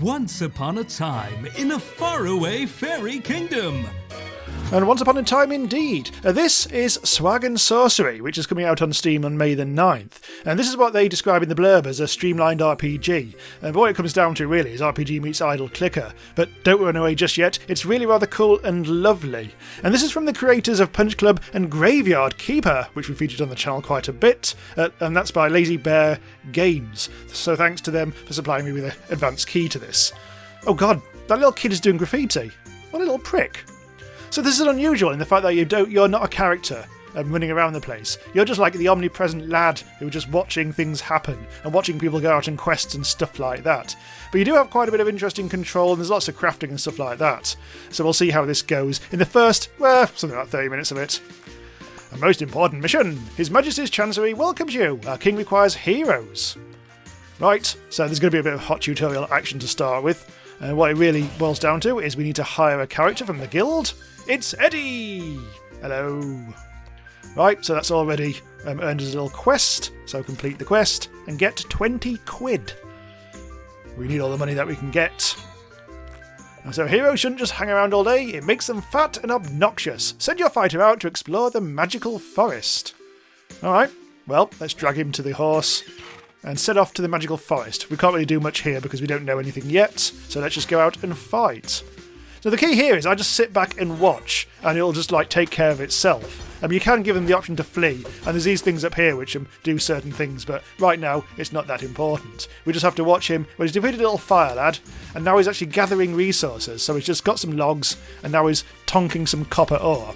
Once upon a time, in a faraway fairy kingdom. And once upon a time indeed. This is Swag and Sorcery, which is coming out on Steam on May the 9th. And this is what they describe in the blurb as a streamlined RPG. And what it comes down to really is RPG meets idle clicker. But don't run away just yet, it's really rather cool and lovely. And this is from the creators of Punch Club and Graveyard Keeper, which we featured on the channel quite a bit. And that's by Lazy Bear Games. So thanks to them for supplying me with an advanced key to this. Oh god, that little kid is doing graffiti. What a little prick. So this is unusual in the fact that you're not a character running around the place. You're just like the omnipresent lad who's just watching things happen and watching people go out on quests and stuff like that. But you do have quite a bit of interesting control and there's lots of crafting and stuff like that. So we'll see how this goes in the first, something like 30 minutes of it. A most important mission. His Majesty's Chancery welcomes you. Our king requires heroes. Right, so there's going to be a bit of hot tutorial action to start with. And what it really boils down to is we need to hire a character from the guild. It's Eddie! Hello. Right, so that's already earned us a little quest. So complete the quest and get 20 quid. We need all the money that we can get. And so heroes shouldn't just hang around all day. It makes them fat and obnoxious. Send your fighter out to explore the magical forest. Alright, well, let's drag him to the horse and set off to the magical forest. We can't really do much here because we don't know anything yet. So let's just go out and fight. So the key here is I just sit back and watch and it'll just take care of itself. You can give them the option to flee and there's these things up here which do certain things, but right now it's not that important. We just have to watch him. Well, he's defeated a little fire lad and now he's actually gathering resources. So he's just got some logs and now he's tonking some copper ore.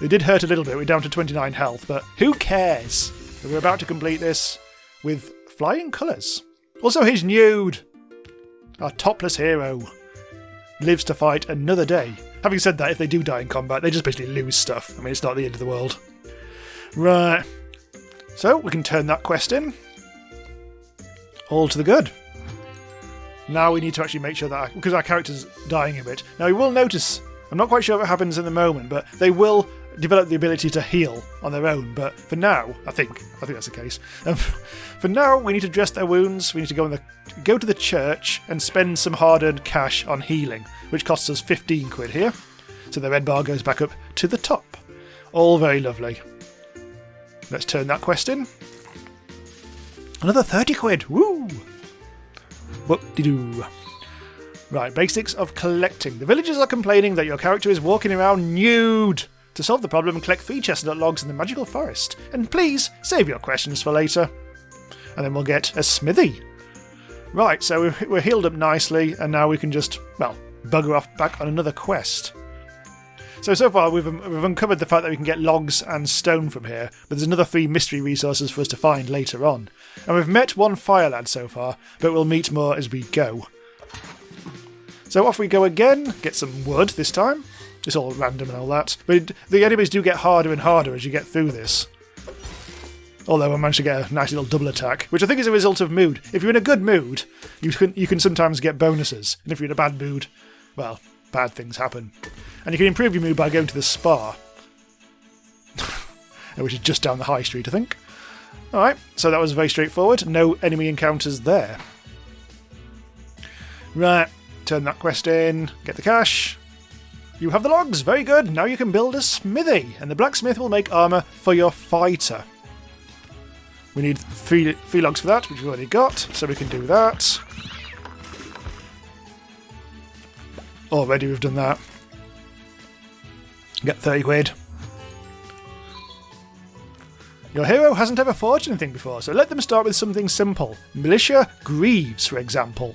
It did hurt a little bit, we're down to 29 health, but who cares? So we're about to complete this with flying colours. Also he's nude. Our topless hero lives to fight another day. Having said that, if they do die in combat, they just basically lose stuff. I mean, it's not the end of the world. Right. So, we can turn that quest in. All to the good. Now we need to actually make sure that, because our character's dying a bit. Now, you will notice, I'm not quite sure what happens in the moment, but they will develop the ability to heal on their own. But for now, I think that's the case. For now, we need to dress their wounds. We need to go to the church and spend some hard-earned cash on healing, which costs us 15 quid here. So the red bar goes back up to the top. All very lovely. Let's turn that quest in. Another 30 quid. Woo! Whoop-de-doo. Right, basics of collecting. The villagers are complaining that your character is walking around nude. To solve the problem, collect 3 chestnut logs in the magical forest. And please, save your questions for later. And then we'll get a smithy. Right, so we're healed up nicely, and now we can just, bugger off back on another quest. So far we've uncovered the fact that we can get logs and stone from here, but there's another 3 mystery resources for us to find later on. And we've met 1 fire lad so far, but we'll meet more as we go. So off we go again, get some wood this time. It's all random and all that. But the enemies do get harder and harder as you get through this. Although I managed to get a nice little double attack, which I think is a result of mood. If you're in a good mood, you can sometimes get bonuses. And if you're in a bad mood, well, bad things happen. And you can improve your mood by going to the spa. Which is just down the high street, I think. Alright, so that was very straightforward. No enemy encounters there. Right, turn that quest in, get the cash. You have the logs, very good. Now you can build a smithy, and the blacksmith will make armour for your fighter. We need three logs for that, which we've already got, so we can do that. Already we've done that. Get 30 quid. Your hero hasn't ever forged anything before, so let them start with something simple. Militia greaves, for example.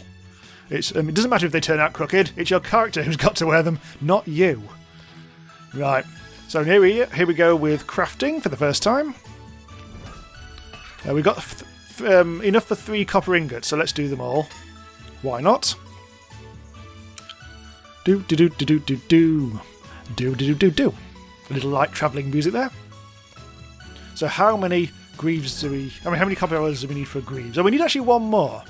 It doesn't matter if they turn out crooked, it's your character who's got to wear them, not you. Right, so here we go with crafting for the first time. We've got enough for 3 copper ingots, so let's do them all. Why not? Do-do-do-do-do-do. Do-do-do-do-do. A little light travelling music there. So how many greaves do we... how many copper hours do we need for greaves? Oh, we need actually 1 more.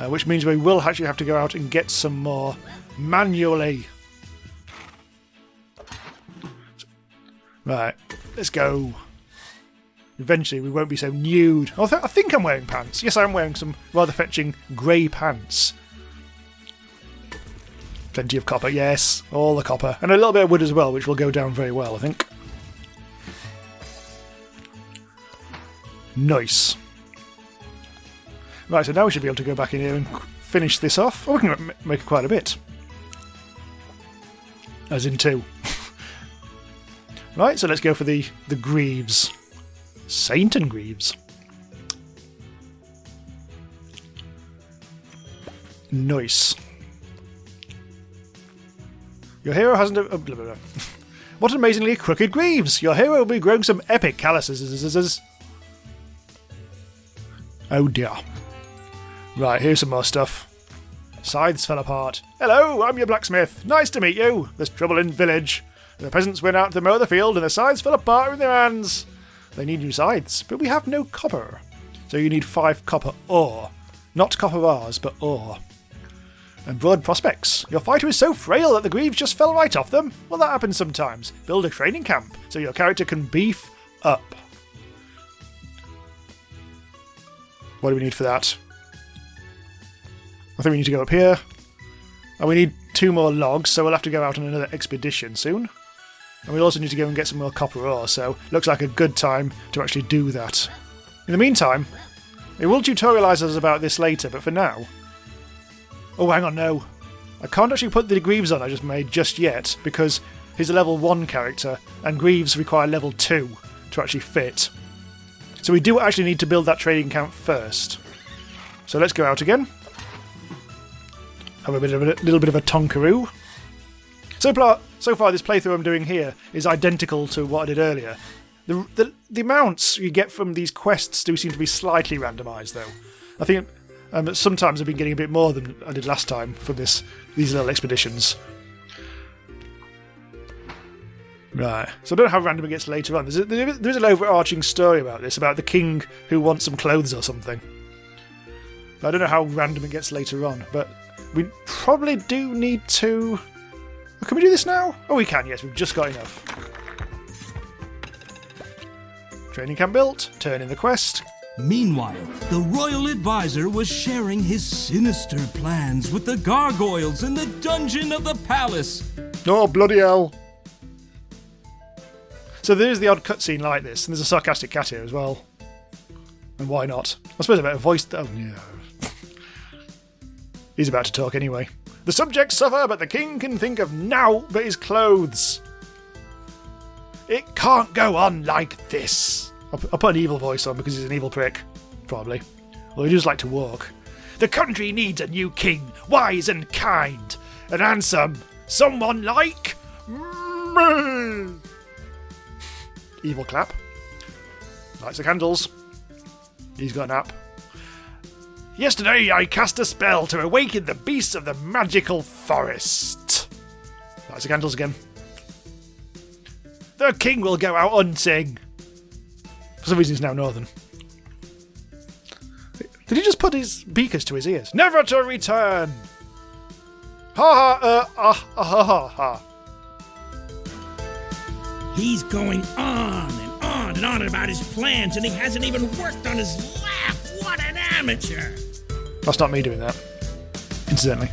Which means we will actually have to go out and get some more manually. Right, let's go. Eventually we won't be so nude. I think I'm wearing pants. Yes, I'm wearing some rather fetching grey pants. Plenty of copper, yes. All the copper. And a little bit of wood as well, which will go down very well, I think. Nice. Right, so now we should be able to go back in here and finish this off. Oh, we can make quite a bit. As in 2. Right, so let's go for the greaves. Saint and greaves. Nice. Your hero hasn't... blah, blah, blah. What amazingly crooked greaves! Your hero will be growing some epic calluses. Oh dear. Right, here's some more stuff. Scythes fell apart. Hello, I'm your blacksmith. Nice to meet you. There's trouble in village. The peasants went out to mow the field and the scythes fell apart in their hands. They need new scythes, but we have no copper. So you need 5 copper ore. Not copper bars, but ore. And broad prospects. Your fighter is so frail that the greaves just fell right off them. Well, that happens sometimes. Build a training camp so your character can beef up. What do we need for that? I think we need to go up here. And we need 2 more logs, so we'll have to go out on another expedition soon. And we'll also need to go and get some more copper ore, so looks like a good time to actually do that. In the meantime, it will tutorialise us about this later, but for now... Oh, hang on, no. I can't actually put the greaves on I just made just yet, because he's a level 1 character, and greaves require level 2 to actually fit. So we do actually need to build that trading camp first. So let's go out again. Have a little bit of a tonkaroo. So far, this playthrough I'm doing here is identical to what I did earlier. The amounts you get from these quests do seem to be slightly randomised, though. I think sometimes I've been getting a bit more than I did last time for these little expeditions. Right, so I don't know how random it gets later on. There's an overarching story about this, about the king who wants some clothes or something. But I don't know how random it gets later on, but we probably do need to... Oh, can we do this now? Oh, we can, yes, we've just got enough. Training camp built, turn in the quest. Meanwhile, the royal advisor was sharing his sinister plans with the gargoyles in the dungeon of the palace. Oh, bloody hell. So there's the odd cutscene like this, and there's a sarcastic cat here as well. And why not? I suppose I better voice... Oh, yeah. He's about to talk anyway. The subjects suffer, but the king can think of now but his clothes. It can't go on like this. I'll put an evil voice on because he's an evil prick. Probably. Well, he does like to walk. The country needs a new king, wise and kind, and handsome. Someone like... me. Evil clap. Lights the candles. He's got a nap. Yesterday I cast a spell to awaken the beasts of the magical forest. Lights the candles again. The king will go out hunting. For some reason he's now northern. Did he just put his beakers to his ears? Never to return! Ha ha. He's going on and on and on about his plans, and he hasn't even worked on his laugh. What an amateur! That's not me doing that, incidentally.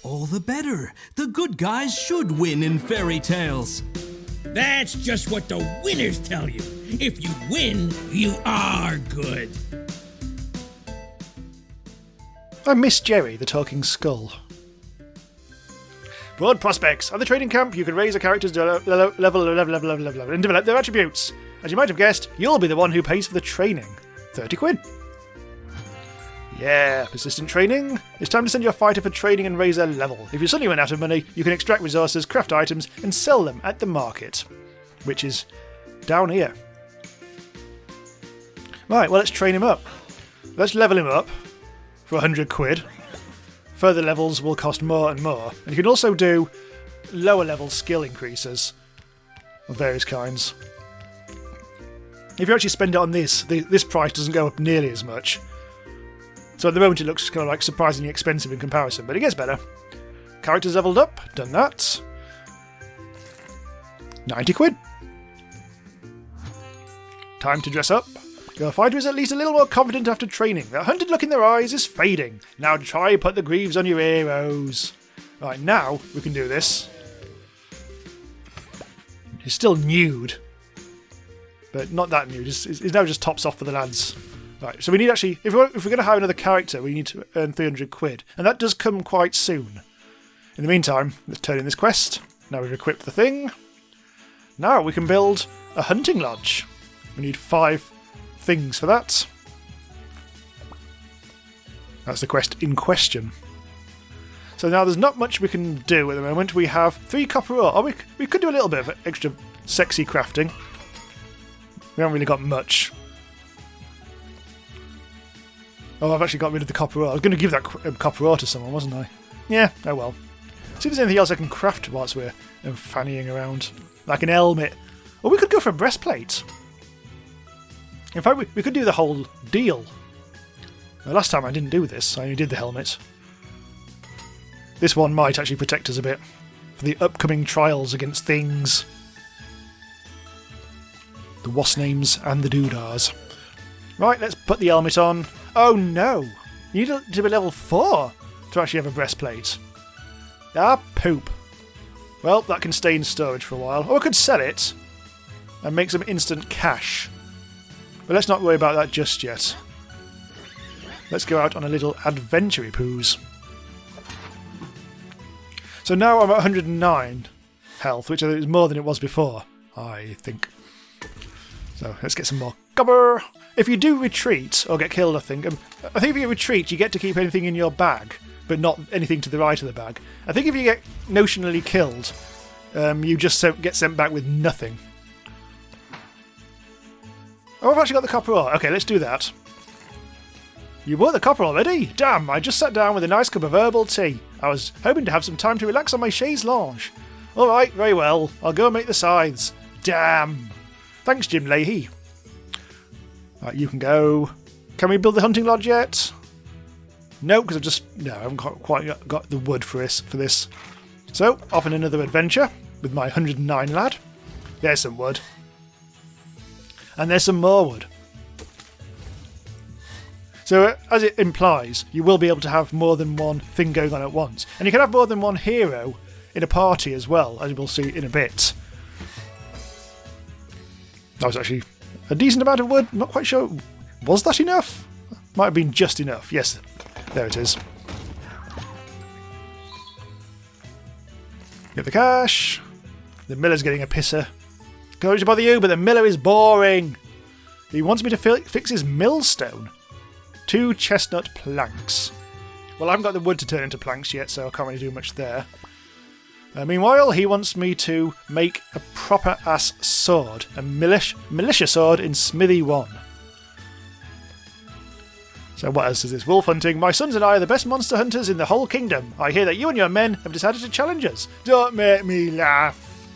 All the better. The good guys should win in fairy tales. That's just what the winners tell you. If you win, you are good. I miss Jerry, the talking skull. Broad prospects. At the trading camp, you can raise a character's level and develop their attributes. As you might have guessed, you'll be the one who pays for the training. 30 quid. Yeah, persistent training. It's time to send your fighter for training and raise their level. If you suddenly run out of money, you can extract resources, craft items, and sell them at the market. Which is down here. Right, well, let's train him up. Let's level him up for 100 quid. Further levels will cost more and more. And you can also do lower level skill increases of various kinds. If you actually spend it on this price doesn't go up nearly as much. So at the moment it looks kind of like surprisingly expensive in comparison, but it gets better. Characters leveled up, done that. 90 quid. Time to dress up. Your fighter is at least a little more confident after training. That hunted look in their eyes is fading. Now try put the greaves on your heroes. Right, now we can do this. He's still nude. But not that nude. He's now just tops off for the lads. Right, so we need actually... If we're going to hire another character, we need to earn 300 quid. And that does come quite soon. In the meantime, let's turn in this quest. Now we've equipped the thing. Now we can build a hunting lodge. We need 5 things for that. That's the quest in question. So now there's not much we can do at the moment. We have 3 copper ore. Oh, we could do a little bit of extra sexy crafting. We haven't really got much. Oh, I've actually got rid of the copper ore. I was going to give that copper ore to someone, wasn't I? Yeah, oh well. See if there's anything else I can craft whilst we're fannying around. Like an helmet. Or we could go for a breastplate. In fact, we could do the whole deal. Last time I didn't do this. I only did the helmet. This one might actually protect us a bit for the upcoming trials against things. The wasnames and the doodars. Right, let's put the helmet on. Oh no! You need to be level 4 to actually have a breastplate. Ah, poop. Well, that can stay in storage for a while. Or I could sell it and make some instant cash. But let's not worry about that just yet. Let's go out on a little adventure poos. So now I'm at 109 health, which is more than it was before, I think. So let's get some more copper. If you do retreat or get killed, I think if you retreat, you get to keep anything in your bag, but not anything to the right of the bag. I think if you get notionally killed, you just get sent back with nothing. Oh, I've actually got the copper ore. Okay, let's do that. You bought the copper already? Damn, I just sat down with a nice cup of herbal tea. I was hoping to have some time to relax on my chaise lounge. Alright, very well. I'll go and make the scythes. Damn. Thanks, Jim Leahy. Right, you can go. Can we build the hunting lodge yet? No, because I haven't quite got the wood for this. So, off on another adventure with my 109 lad. There's some wood. And there's some more wood. So, as it implies, you will be able to have more than one thing going on at once. And you can have more than one hero in a party as well, as we'll see in a bit. That was actually a decent amount of wood. I'm not quite sure. Was that enough? Might have been just enough. Yes, there it is. Get the cash. The miller's getting a pisser. Sorry to bother you, but the miller is boring. He wants me to fix his millstone. 2 chestnut planks. Well, I haven't got the wood to turn into planks yet, so I can't really do much there. Meanwhile, he wants me to make a proper-ass sword. A militia sword in Smithy 1. So what else is this? Wolf hunting. My sons and I are the best monster hunters in the whole kingdom. I hear that you and your men have decided to challenge us. Don't make me laugh.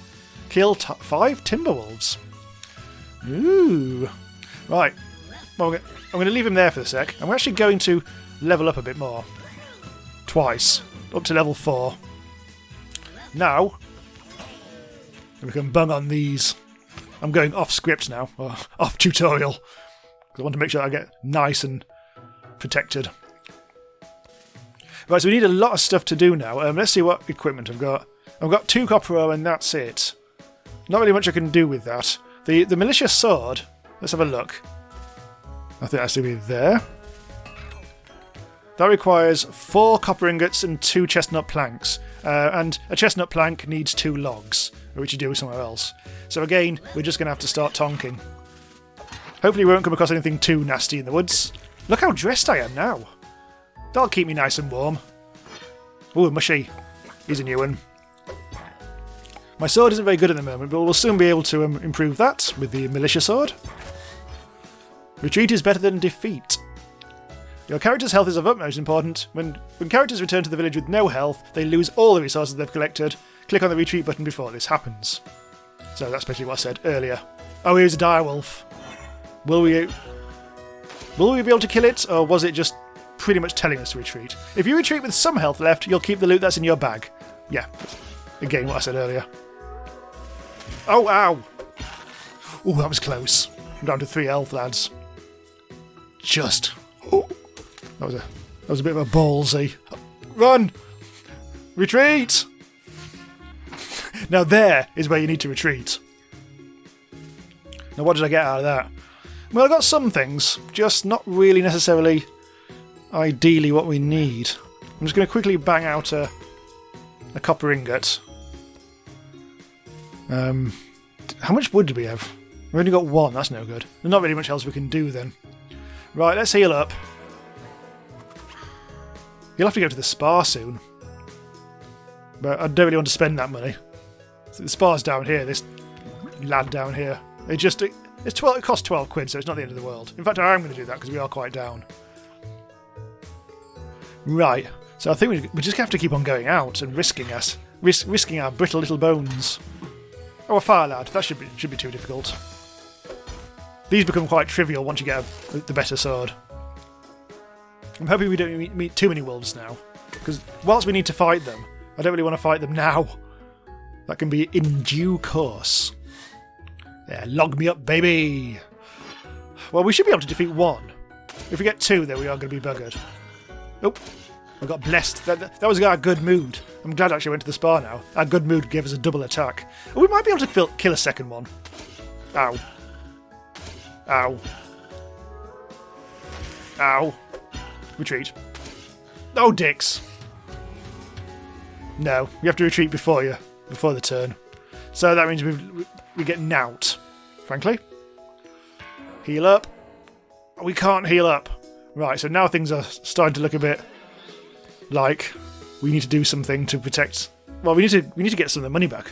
Kill 5 timberwolves. Ooh. Right. Well, I'm going to leave him there for a sec. I'm actually going to level up a bit more. Twice. Up to level 4. Now, we can bung on these. I'm going off script now, or off tutorial. Because I want to make sure I get nice and protected. Right, so we need a lot of stuff to do now. Let's see what equipment I've got. I've got 2 copper ore and that's it. Not really much I can do with that. The militia sword, let's have a look. I think that has to be there. That requires 4 copper ingots and 2 chestnut planks. And a chestnut plank needs 2 logs, which you do somewhere else. So again, we're just going to have to start tonking. Hopefully we won't come across anything too nasty in the woods. Look how dressed I am now. That'll keep me nice and warm. Ooh, mushy. He's a new one. My sword isn't very good at the moment, but we'll soon be able to improve that with the militia sword. Retreat is better than defeat. Your character's health is of utmost importance. When characters return to the village with no health, they lose all the resources they've collected. Click on the retreat button before this happens. So that's basically what I said earlier. Oh, here's a direwolf. Will we be able to kill it, or was it just pretty much telling us to retreat? If you retreat with some health left, you'll keep the loot that's in your bag. Yeah, again what I said earlier. Oh, ow! Ooh, that was close. I'm down to 3 health, lads. Just. Oh. That was a bit of a ballsy. Run! Retreat! Now there is where you need to retreat. Now what did I get out of that? Well, I got some things, just not really necessarily ideally what we need. I'm just going to quickly bang out a copper ingot. How much wood do we have? We've only got one, that's no good. There's not really much else we can do then. Right, let's heal up. You'll have to go to the spa soon. But I don't really want to spend that money. So the spa's down here, this lad down here. It costs 12 quid, so it's not the end of the world. In fact, I am going to do that because we are quite down. Right, so I think we just have to keep on going out and risking our brittle little bones. Oh, a fire lad. That should be too difficult. These become quite trivial once you get the better sword. I'm hoping we don't meet too many wolves now, because whilst we need to fight them, I don't really want to fight them now. That can be in due course. Yeah, log me up, baby! Well, we should be able to defeat one. If we get two, then we are going to be buggered. Oh, I got blessed. That was our good mood. I'm glad I actually went to the spa now. Our good mood gave us a double attack. Oh, we might be able to kill a second one. Ow. Ow. Ow. Retreat. Oh, dicks. No, we have to retreat before the turn. So that means we get knout, frankly. Heal up. We can't heal up. Right, so now things are starting to look a bit like we need to do something to protect. Well, we need to get some of the money back.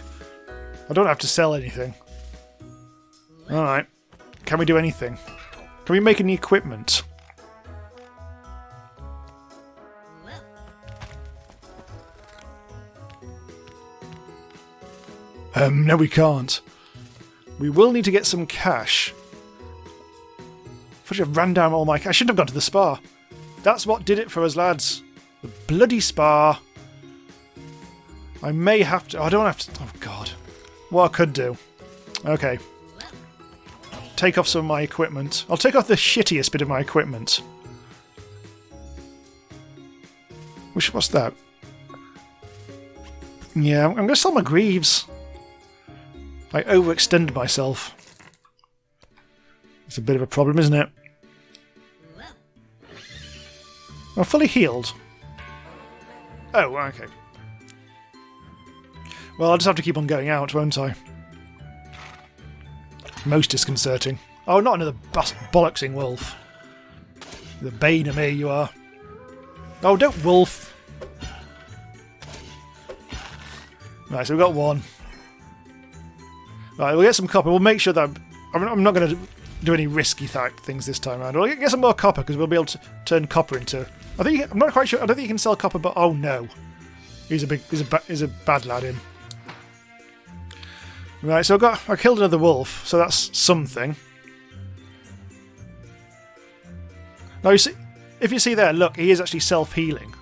I don't have to sell anything. All right. Can we do anything? Can we make any equipment? No, we can't. We will need to get some cash. I should have ran down all my cash. I shouldn't have gone to the spa. That's what did it for us, lads. The bloody spa. I may have to... Oh, I don't have to... Oh, God. What I could do. Okay. Take off some of my equipment. I'll take off the shittiest bit of my equipment. What's that? Yeah, I'm going to sell my greaves. I overextend myself. It's a bit of a problem, isn't it? I'm fully healed. Oh, okay. Well, I'll just have to keep on going out, won't I? Most disconcerting. Oh, not another bollocksing wolf. The bane of me, you are. Oh, don't wolf. Right, so we've got one. Right, we'll get some copper. We'll make sure that I'm not going to do any risky type things this time around. We'll get some more copper because we'll be able to turn copper into. I'm not quite sure. I don't think you can sell copper, but oh no, he's a bad lad in. Right, so I killed another wolf, so that's something. Now you see, if you see there, look, he is actually self-healing,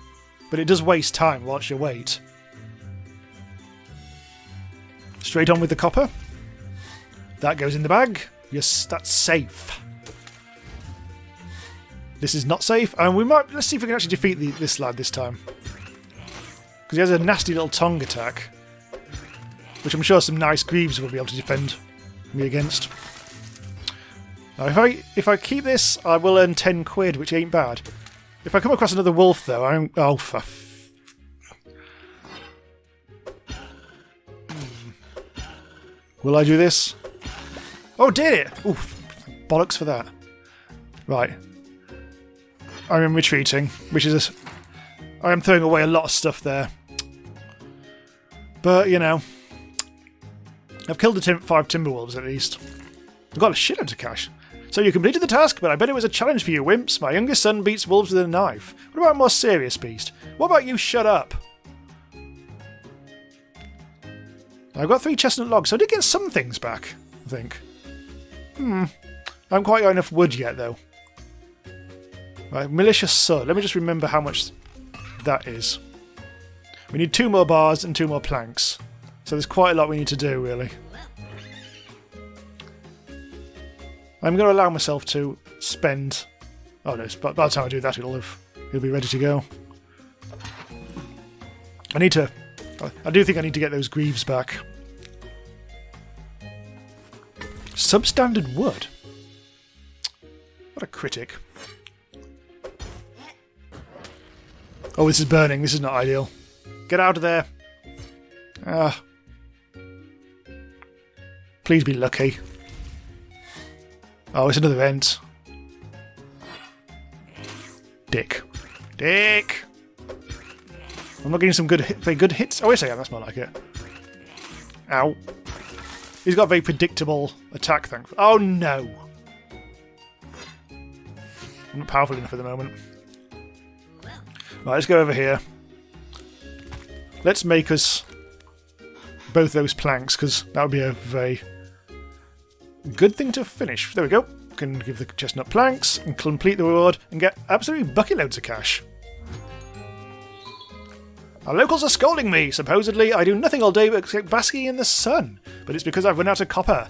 but it does waste time whilst you wait. Straight on with the copper. That goes in the bag. Yes, that's safe. This is not safe, and let's see if we can actually defeat this lad this time. Because he has a nasty little tongue attack, which I'm sure some nice greaves will be able to defend me against. Now, if I keep this, I will earn 10 quid, which ain't bad. If I come across another wolf, though, oh, for... Will I do this? Oh, did it! Oof, bollocks for that. Right. I am retreating, which is... I am throwing away a lot of stuff there. But, you know... I've killed the 5 timberwolves, at least. I've got a shitload of cash. So you completed the task, but I bet it was a challenge for you, wimps. My youngest son beats wolves with a knife. What about a more serious beast? What about you shut up? I've got 3 chestnut logs, so I did get some things back, I think. I haven't quite got enough wood yet, though. Right, malicious sword. Let me just remember how much that is. We need 2 more bars and 2 more planks. So there's quite a lot we need to do, really. I'm going to allow myself to spend... Oh no, by the time I do that, he'll be ready to go. I do think I need to get those greaves back. Substandard wood? What a critic. Oh, this is burning. This is not ideal. Get out of there. Ah. Please be lucky. Oh, it's another vent. Dick. Dick! I'm not getting some very good hits. Oh, yes I am. That's more like it. Ow. He's got a very predictable attack, thankfully. Oh, no! I'm not powerful enough at the moment. Right, let's go over here. Let's make us both those planks, because that would be a very good thing to finish. There we go. Can give the chestnut planks and complete the reward and get absolutely bucket loads of cash. Our locals are scolding me. Supposedly, I do nothing all day except basking in the sun, but it's because I've run out of copper.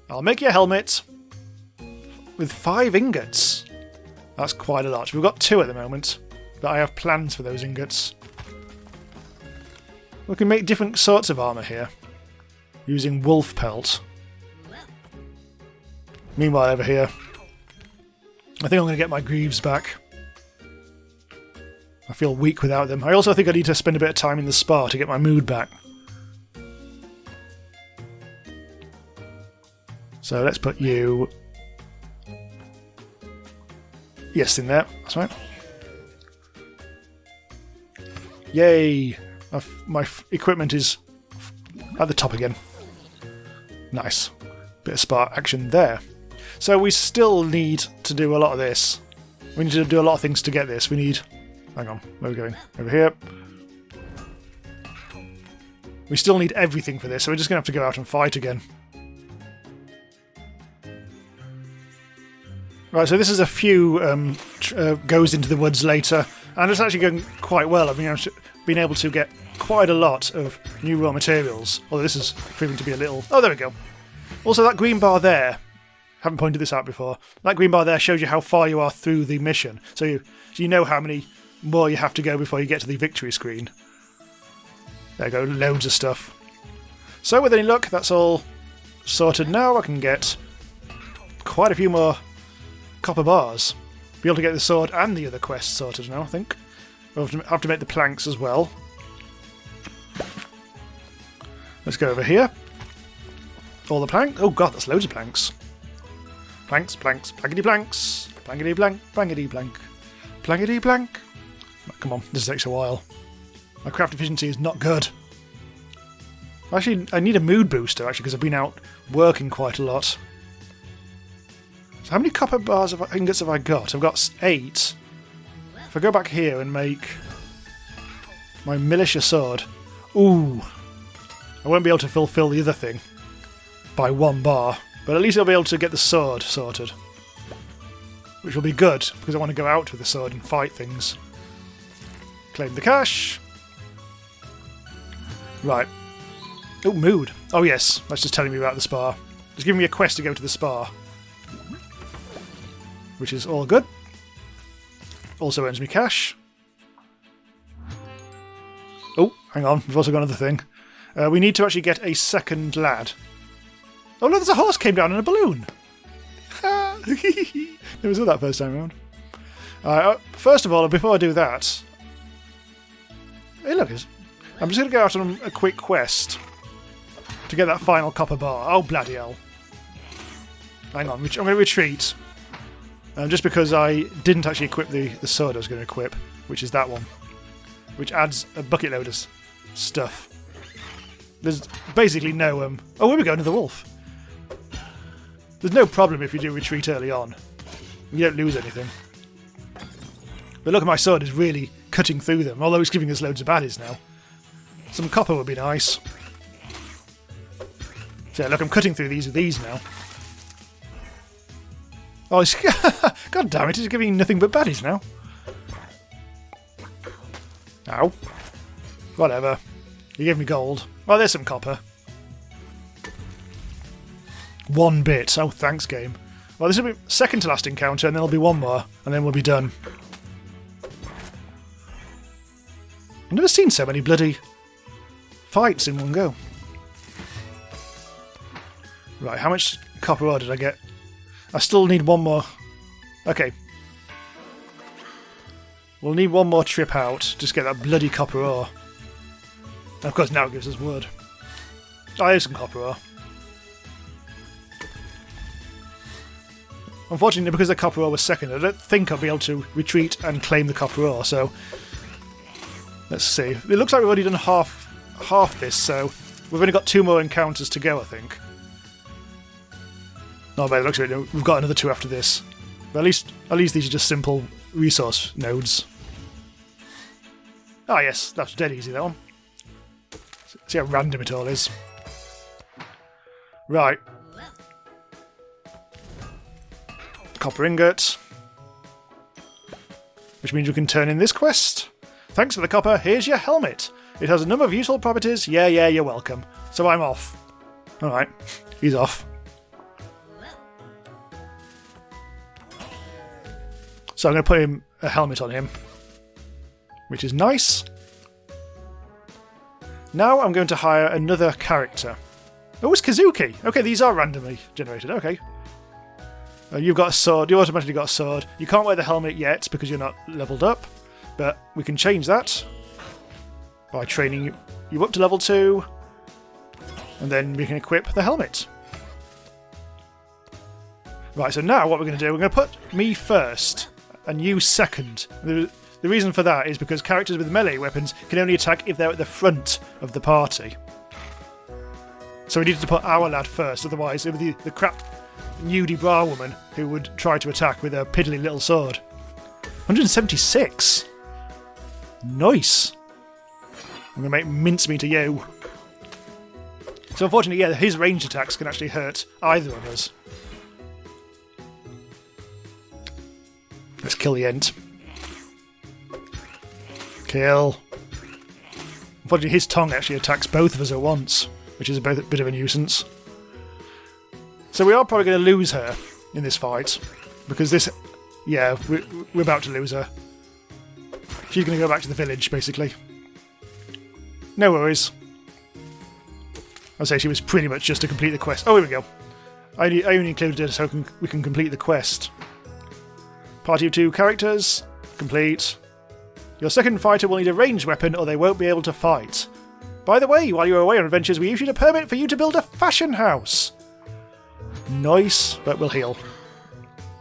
I'll make you a helmet with 5 ingots. That's quite a lot. We've got 2 at the moment, but I have plans for those ingots. We can make different sorts of armour here, using wolf pelt. Meanwhile, over here, I think I'm going to get my greaves back. I feel weak without them. I also think I need to spend a bit of time in the spa to get my mood back. So let's put you... Yes, in there. That's right. Yay! My equipment is at the top again. Nice. Bit of spa action there. So we still need to do a lot of this. We need to do a lot of things to get this. We need... Hang on, where are we going? Over here. We still need everything for this, so we're just going to have to go out and fight again. Right, so this is a few goes into the woods later, and it's actually going quite well. I've been able to get quite a lot of new raw materials, although this is proving to be a little... Oh, there we go. Also, that green bar there, haven't pointed this out before, that green bar there shows you how far you are through the mission, so you know how many more you have to go before you get to the victory screen. There you go, loads of stuff. So with any luck, that's all sorted now. I can get quite a few more copper bars. Be able to get the sword and the other quests sorted now, I think. We'll have to make the planks as well. Let's go over here. All the planks. Oh god, that's loads of planks. Planks, planks, plankety planks. Plankety plank, plankety plank. Plankety plank. Come on, this takes a while. My craft efficiency is not good. Actually, I need a mood booster, actually, because I've been out working quite a lot. So how many copper bars ingots have I got? I've got 8. If I go back here and make my militia sword... Ooh! I won't be able to fulfill the other thing by 1 bar, but at least I'll be able to get the sword sorted. Which will be good, because I want to go out with the sword and fight things. Claim the cash. Right. Oh, mood. Oh yes, that's just telling me about the spa. Just giving me a quest to go to the spa. Which is all good. Also earns me cash. Oh, hang on, we've also got another thing. We need to actually get a second lad. Oh look, there's a horse came down in a balloon! Never saw that first time around. First of all, before I do that... Hey look, I'm just going to go out on a quick quest to get that final copper bar. Oh bloody hell. Hang on, I'm going to retreat. Just because I didn't actually equip the sword I was going to equip, which is that one. Which adds a bucket load of stuff. There's basically no... Oh, here we go, another wolf. There's no problem if you do retreat early on. You don't lose anything. But look at my sword, is really cutting through them, although it's giving us loads of baddies now. Some copper would be nice. So yeah, look, I'm cutting through these with these now. Oh, it's god damn it, it's giving nothing but baddies now. Ow. Whatever. You gave me gold. Oh, there's some copper. 1 bit. Oh, thanks, game. Well, this will be second to last encounter, and then there'll be 1 more, and then we'll be done. I've never seen so many bloody fights in one go. Right, how much copper ore did I get? I still need one more. Okay. We'll need one more trip out. Just get that bloody copper ore. And of course now it gives us wood. Oh, here's some copper ore. Unfortunately, because the copper ore was second, I don't think I'll be able to retreat and claim the copper ore, so... Let's see. It looks like we've already done half this, so we've only got 2 more encounters to go, I think. Not bad, it looks like we've got another 2 after this. But at least these are just simple resource nodes. Ah yes, that's dead easy, that one. See how random it all is. Right. Copper ingot. Which means we can turn in this quest. Thanks for the copper, here's your helmet. It has a number of useful properties. Yeah, you're welcome. So I'm off. Alright, he's off. So I'm going to put a helmet on him. Which is nice. Now I'm going to hire another character. Oh, it's Kazuki! Okay, these are randomly generated, okay. You've got a sword, you automatically got a sword. You can't wear the helmet yet because you're not leveled up, but we can change that by training you up to level 2, and then we can equip the helmet. Right, so now what we're going to do, we're going to put me first and you second. The reason for that is because characters with melee weapons can only attack if they're at the front of the party. So we needed to put our lad first, otherwise it would be the crap nudie bra woman who would try to attack with a piddly little sword. 176! Nice! I'm going to make mincemeat of you. So unfortunately, yeah, his ranged attacks can actually hurt either of us. Let's kill the Ent. Kill. Unfortunately, his tongue actually attacks both of us at once, which is a bit of a nuisance. So we are probably going to lose her in this fight, because this... Yeah, we're about to lose her. She's going to go back to the village, basically. No worries. I'll say she was pretty much just to complete the quest. Oh, here we go. I only included it so we can complete the quest. Party of 2 characters. Complete. Your second fighter will need a ranged weapon or they won't be able to fight. By the way, while you're away on adventures, we issued a permit for you to build a fashion house. Nice, but we'll heal.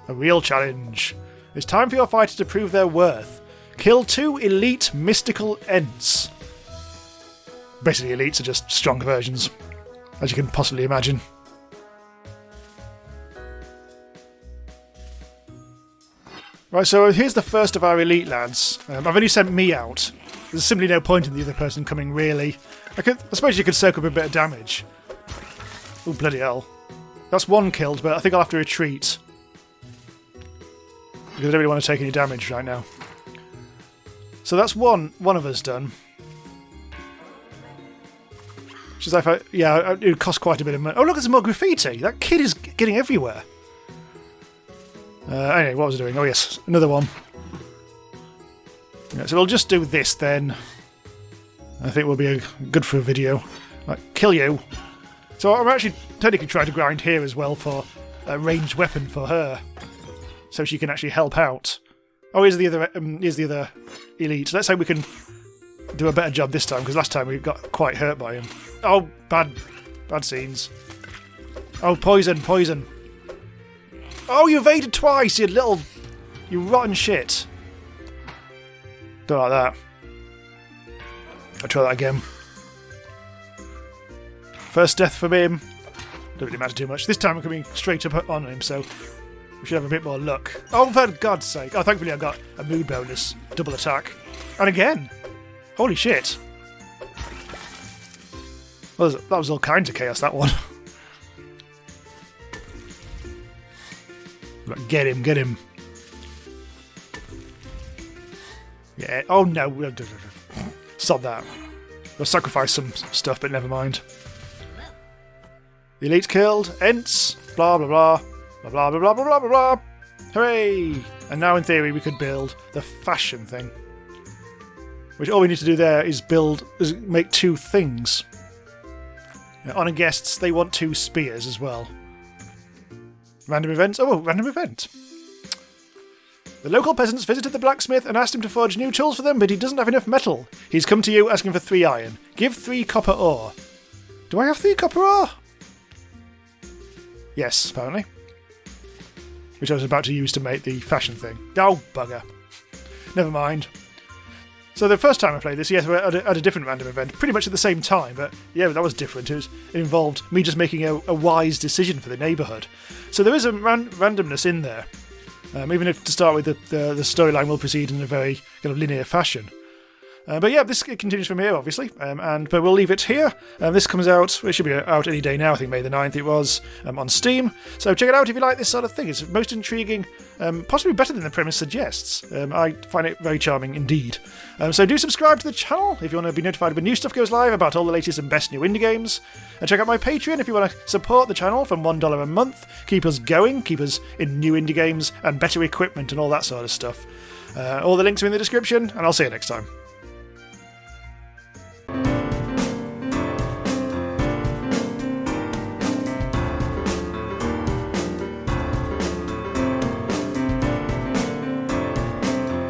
A real challenge. It's time for your fighter to prove their worth. Kill 2 elite mystical Ents. Basically, elites are just stronger versions, as you can possibly imagine. Right, so here's the first of our elite lads. I've only sent me out. There's simply no point in the other person coming, really. I suppose you could soak up a bit of damage. Oh, bloody hell. That's 1 killed, but I think I'll have to retreat. Because I don't really want to take any damage right now. So that's one of us done. Which is like, yeah, it would cost quite a bit of money. Oh, look, there's more graffiti! That kid is getting everywhere. Anyway, what was I doing? Oh yes, another one. Yeah, so we'll just do this then. I think will be good for a video. Right, kill you. So I'm actually technically trying to grind here as well for a ranged weapon for her, so she can actually help out. Oh, here's the other elite. Let's hope we can do a better job this time, because last time we got quite hurt by him. Oh, bad scenes. Oh, poison. Oh, you evaded twice, you rotten shit. Don't like that. I'll try that again. First death from him. Don't really matter too much. This time we're coming straight up on him, so we should have a bit more luck. Oh, for God's sake. Oh, thankfully I got a mood bonus. Double attack. And again. Holy shit. Well, that was all kinds of chaos, that one. Get him. Yeah. Oh no. Stop that. We'll sacrifice some stuff, but never mind. The elite's killed. Ents. Blah blah blah. Blah blah blah blah blah blah blah. Hooray! And now in theory we could build the fashion thing. which all we need to do there is make 2 things. Honor guests, they want 2 spears as well. Random events. Oh, random event. The local peasants visited the blacksmith and asked him to forge new tools for them, but he doesn't have enough metal. He's come to you asking for 3 iron. Give 3 copper ore. Do I have 3 copper ore? Yes, apparently. Which I was about to use to make the fashion thing. Oh, bugger. Never mind. So the first time I played this, yes, we had a different random event, pretty much at the same time, but yeah, that was different. It involved me just making a wise decision for the neighbourhood. So there is a randomness in there. Even if to start with, the storyline will proceed in a very kind of linear fashion. But yeah, this continues from here, obviously, but we'll leave it here. This comes out, it should be out any day now, I think May the 9th it was, on Steam. So check it out if you like this sort of thing. It's most intriguing, possibly better than the premise suggests. I find it very charming indeed. So do subscribe to the channel if you want to be notified when new stuff goes live about all the latest and best new indie games. And check out my Patreon if you want to support the channel from $1 a month, keep us going, keep us in new indie games and better equipment and all that sort of stuff. All the links are in the description, and I'll see you next time.